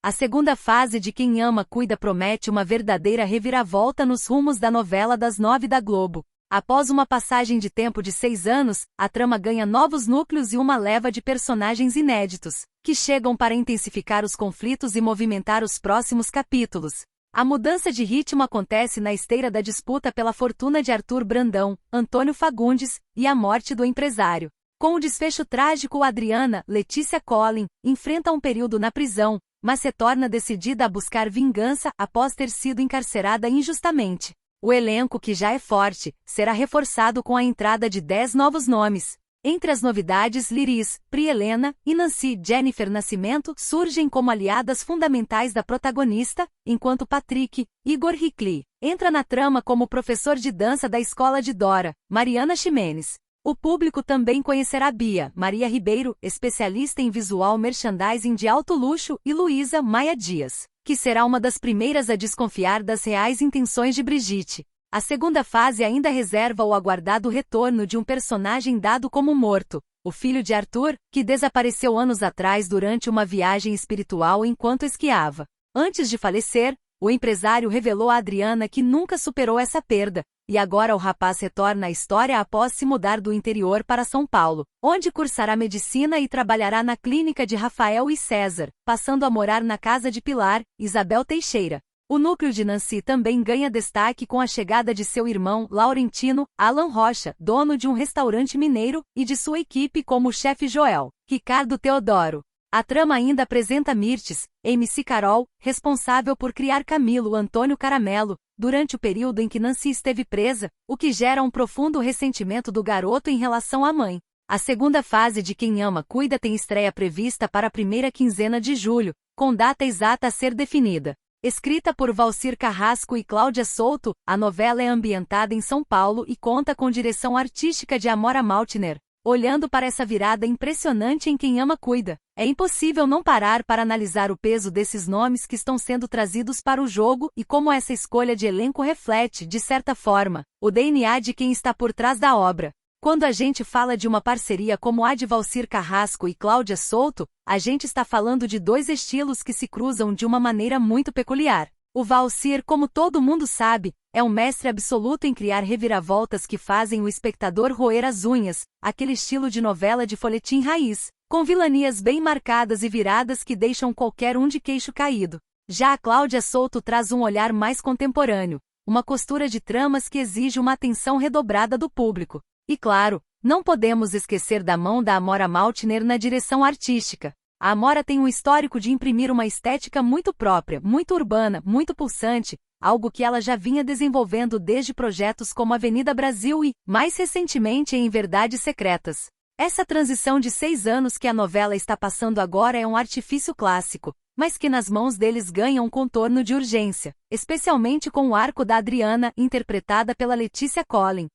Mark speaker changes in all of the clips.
Speaker 1: A segunda fase de Quem Ama Cuida promete uma verdadeira reviravolta nos rumos da novela das 9 da Globo. Após uma passagem de tempo de 6 anos, a trama ganha novos núcleos e uma leva de personagens inéditos, que chegam para intensificar os conflitos e movimentar os próximos capítulos. A mudança de ritmo acontece na esteira da disputa pela fortuna de Arthur Brandão, Antônio Fagundes, e a morte do empresário. Com o desfecho trágico, Adriana, Letícia Collin, enfrenta um período na prisão, mas se torna decidida a buscar vingança após ter sido encarcerada injustamente. O elenco, que já é forte, será reforçado com a entrada de 10 novos nomes. Entre as novidades, Liris, Pri Helena e Nancy Jennifer Nascimento surgem como aliadas fundamentais da protagonista, enquanto Patrick, Igor Hickley, entra na trama como professor de dança da escola de Dora, Mariana Ximenes. O público também conhecerá Bia Maria Ribeiro, especialista em visual merchandising de alto luxo, e Luísa Maia Dias, que será uma das primeiras a desconfiar das reais intenções de Brigitte. A segunda fase ainda reserva o aguardado retorno de um personagem dado como morto, o filho de Arthur, que desapareceu anos atrás durante uma viagem espiritual enquanto esquiava. Antes de falecer, o empresário revelou a Adriana que nunca superou essa perda, e agora o rapaz retorna à história após se mudar do interior para São Paulo, onde cursará medicina e trabalhará na clínica de Rafael e César, passando a morar na casa de Pilar, Isabel Teixeira. O núcleo de Nancy também ganha destaque com a chegada de seu irmão, Laurentino, Alan Rocha, dono de um restaurante mineiro, e de sua equipe como o chefe Joel, Ricardo Teodoro. A trama ainda apresenta Mirtes, MC Carol, responsável por criar Camilo Antônio Caramelo, durante o período em que Nancy esteve presa, o que gera um profundo ressentimento do garoto em relação à mãe. A segunda fase de Quem Ama Cuida tem estreia prevista para a primeira quinzena de julho, com data exata a ser definida. Escrita por Valcir Carrasco e Cláudia Souto, a novela é ambientada em São Paulo e conta com direção artística de Amora Maltner. Olhando para essa virada impressionante em Quem Ama Cuida, é impossível não parar para analisar o peso desses nomes que estão sendo trazidos para o jogo e como essa escolha de elenco reflete, de certa forma, o DNA de quem está por trás da obra. Quando a gente fala de uma parceria como a de Valcir Carrasco e Cláudia Souto, a gente está falando de dois estilos que se cruzam de uma maneira muito peculiar. O Valcir, como todo mundo sabe, é um mestre absoluto em criar reviravoltas que fazem o espectador roer as unhas, aquele estilo de novela de folhetim raiz, com vilanias bem marcadas e viradas que deixam qualquer um de queixo caído. Já a Cláudia Souto traz um olhar mais contemporâneo, uma costura de tramas que exige uma atenção redobrada do público. E claro, não podemos esquecer da mão da Amora Maltner na direção artística. A Amora tem um histórico de imprimir uma estética muito própria, muito urbana, muito pulsante, algo que ela já vinha desenvolvendo desde projetos como Avenida Brasil e, mais recentemente, em Verdades Secretas. Essa transição de 6 anos que a novela está passando agora é um artifício clássico, mas que nas mãos deles ganha um contorno de urgência, especialmente com o arco da Adriana, interpretada pela Letícia Collin.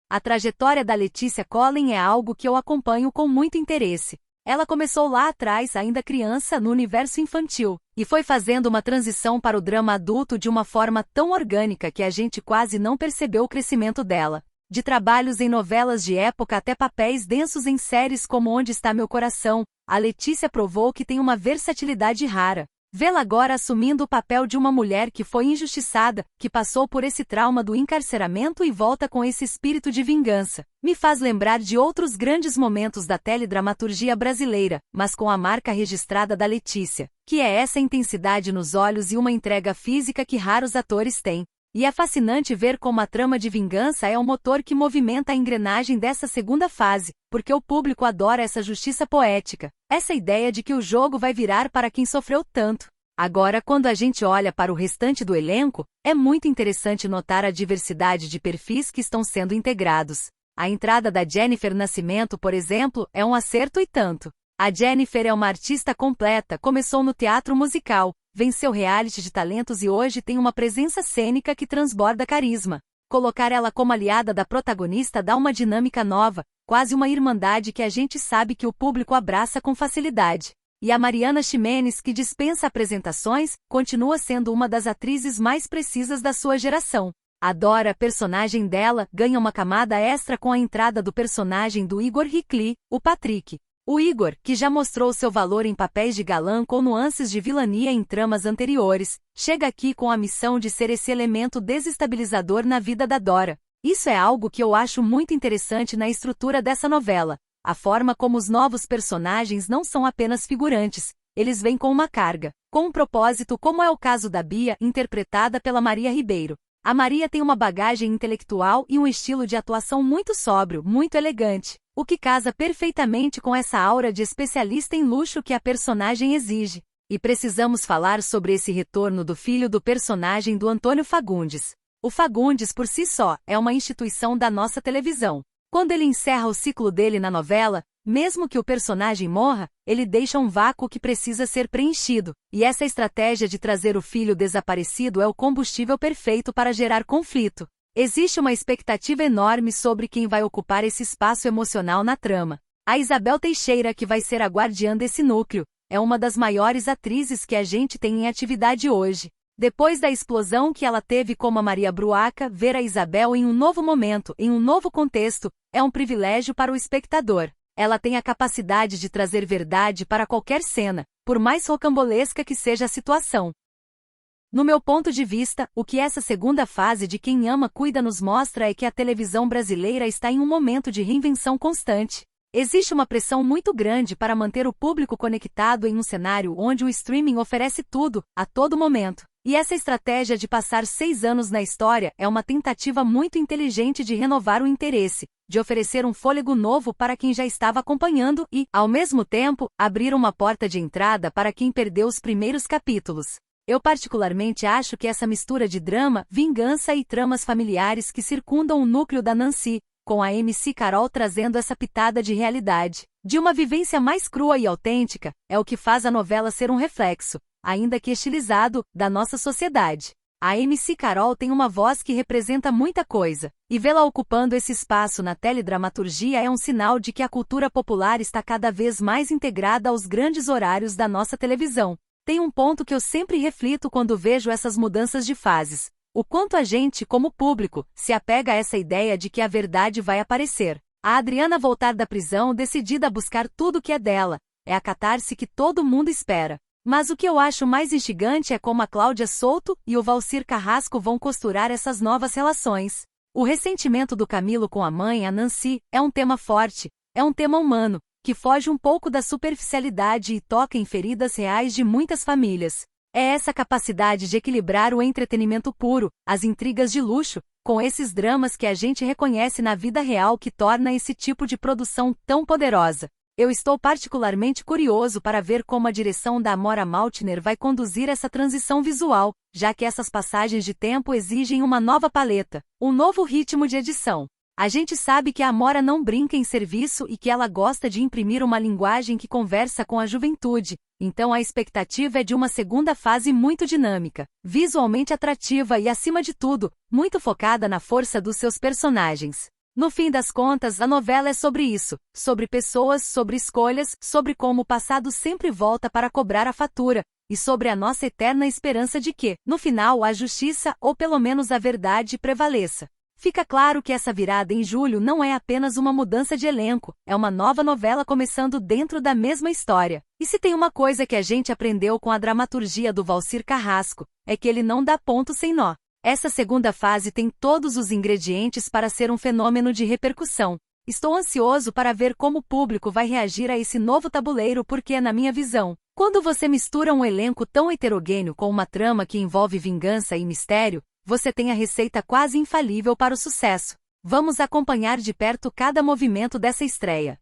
Speaker 1: A trajetória da Letícia Collin é algo que eu acompanho com muito interesse. Ela começou lá atrás, ainda criança, no universo infantil, e foi fazendo uma transição para o drama adulto de uma forma tão orgânica que a gente quase não percebeu o crescimento dela. De trabalhos em novelas de época até papéis densos em séries como Onde Está Meu Coração, a Letícia provou que tem uma versatilidade rara. Vê-la agora assumindo o papel de uma mulher que foi injustiçada, que passou por esse trauma do encarceramento e volta com esse espírito de vingança, me faz lembrar de outros grandes momentos da teledramaturgia brasileira, mas com a marca registrada da Letícia, que é essa intensidade nos olhos e uma entrega física que raros atores têm. E é fascinante ver como a trama de vingança é o motor que movimenta a engrenagem dessa segunda fase, porque o público adora essa justiça poética, essa ideia de que o jogo vai virar para quem sofreu tanto. Agora, quando a gente olha para o restante do elenco, é muito interessante notar a diversidade de perfis que estão sendo integrados. A entrada da Jennifer Nascimento, por exemplo, é um acerto e tanto. A Jennifer é uma artista completa, começou no teatro musical, venceu reality de talentos e hoje tem uma presença cênica que transborda carisma. Colocar ela como aliada da protagonista dá uma dinâmica nova, quase uma irmandade que a gente sabe que o público abraça com facilidade. E a Mariana Ximenes, que dispensa apresentações, continua sendo uma das atrizes mais precisas da sua geração. A Dora, personagem dela, ganha uma camada extra com a entrada do personagem do Igor Hickley, o Patrick. O Igor, que já mostrou seu valor em papéis de galã com nuances de vilania em tramas anteriores, chega aqui com a missão de ser esse elemento desestabilizador na vida da Dora. Isso é algo que eu acho muito interessante na estrutura dessa novela. A forma como os novos personagens não são apenas figurantes, eles vêm com uma carga, com um propósito, como é o caso da Bia, interpretada pela Maria Ribeiro. A Maria tem uma bagagem intelectual e um estilo de atuação muito sóbrio, muito elegante, o que casa perfeitamente com essa aura de especialista em luxo que a personagem exige. E precisamos falar sobre esse retorno do filho do personagem do Antônio Fagundes. O Fagundes, por si só, é uma instituição da nossa televisão. Quando ele encerra o ciclo dele na novela, mesmo que o personagem morra, ele deixa um vácuo que precisa ser preenchido, e essa estratégia de trazer o filho desaparecido é o combustível perfeito para gerar conflito. Existe uma expectativa enorme sobre quem vai ocupar esse espaço emocional na trama. A Isabel Teixeira, que vai ser a guardiã desse núcleo, é uma das maiores atrizes que a gente tem em atividade hoje. Depois da explosão que ela teve como a Maria Bruaca, ver a Isabel em um novo momento, em um novo contexto, é um privilégio para o espectador. Ela tem a capacidade de trazer verdade para qualquer cena, por mais rocambolesca que seja a situação. No meu ponto de vista, o que essa segunda fase de Quem Ama Cuida nos mostra é que a televisão brasileira está em um momento de reinvenção constante. Existe uma pressão muito grande para manter o público conectado em um cenário onde o streaming oferece tudo, a todo momento. E essa estratégia de passar 6 anos na história é uma tentativa muito inteligente de renovar o interesse, de oferecer um fôlego novo para quem já estava acompanhando e, ao mesmo tempo, abrir uma porta de entrada para quem perdeu os primeiros capítulos. Eu particularmente acho que essa mistura de drama, vingança e tramas familiares que circundam o núcleo da Nancy, com a MC Carol trazendo essa pitada de realidade, de uma vivência mais crua e autêntica, é o que faz a novela ser um reflexo, ainda que estilizado, da nossa sociedade. A MC Carol tem uma voz que representa muita coisa, e vê-la ocupando esse espaço na teledramaturgia é um sinal de que a cultura popular está cada vez mais integrada aos grandes horários da nossa televisão. Tem um ponto que eu sempre reflito quando vejo essas mudanças de fases. O quanto a gente, como público, se apega a essa ideia de que a verdade vai aparecer. A Adriana voltar da prisão decidida a buscar tudo que é dela. É a catarse que todo mundo espera. Mas o que eu acho mais instigante é como a Cláudia Souto e o Valcir Carrasco vão costurar essas novas relações. O ressentimento do Camilo com a mãe, a Nancy, é um tema forte, é um tema humano, que foge um pouco da superficialidade e toca em feridas reais de muitas famílias. É essa capacidade de equilibrar o entretenimento puro, as intrigas de luxo, com esses dramas que a gente reconhece na vida real que torna esse tipo de produção tão poderosa. Eu estou particularmente curioso para ver como a direção da Amora Maltner vai conduzir essa transição visual, já que essas passagens de tempo exigem uma nova paleta, um novo ritmo de edição. A gente sabe que a Amora não brinca em serviço e que ela gosta de imprimir uma linguagem que conversa com a juventude, então a expectativa é de uma segunda fase muito dinâmica, visualmente atrativa e, acima de tudo, muito focada na força dos seus personagens. No fim das contas, a novela é sobre isso, sobre pessoas, sobre escolhas, sobre como o passado sempre volta para cobrar a fatura, e sobre a nossa eterna esperança de que, no final, a justiça, ou pelo menos a verdade, prevaleça. Fica claro que essa virada em julho não é apenas uma mudança de elenco, é uma nova novela começando dentro da mesma história. E se tem uma coisa que a gente aprendeu com a dramaturgia do Valcir Carrasco, é que ele não dá ponto sem nó. Essa segunda fase tem todos os ingredientes para ser um fenômeno de repercussão. Estou ansioso para ver como o público vai reagir a esse novo tabuleiro porque, na minha visão, quando você mistura um elenco tão heterogêneo com uma trama que envolve vingança e mistério, você tem a receita quase infalível para o sucesso. Vamos acompanhar de perto cada movimento dessa estreia.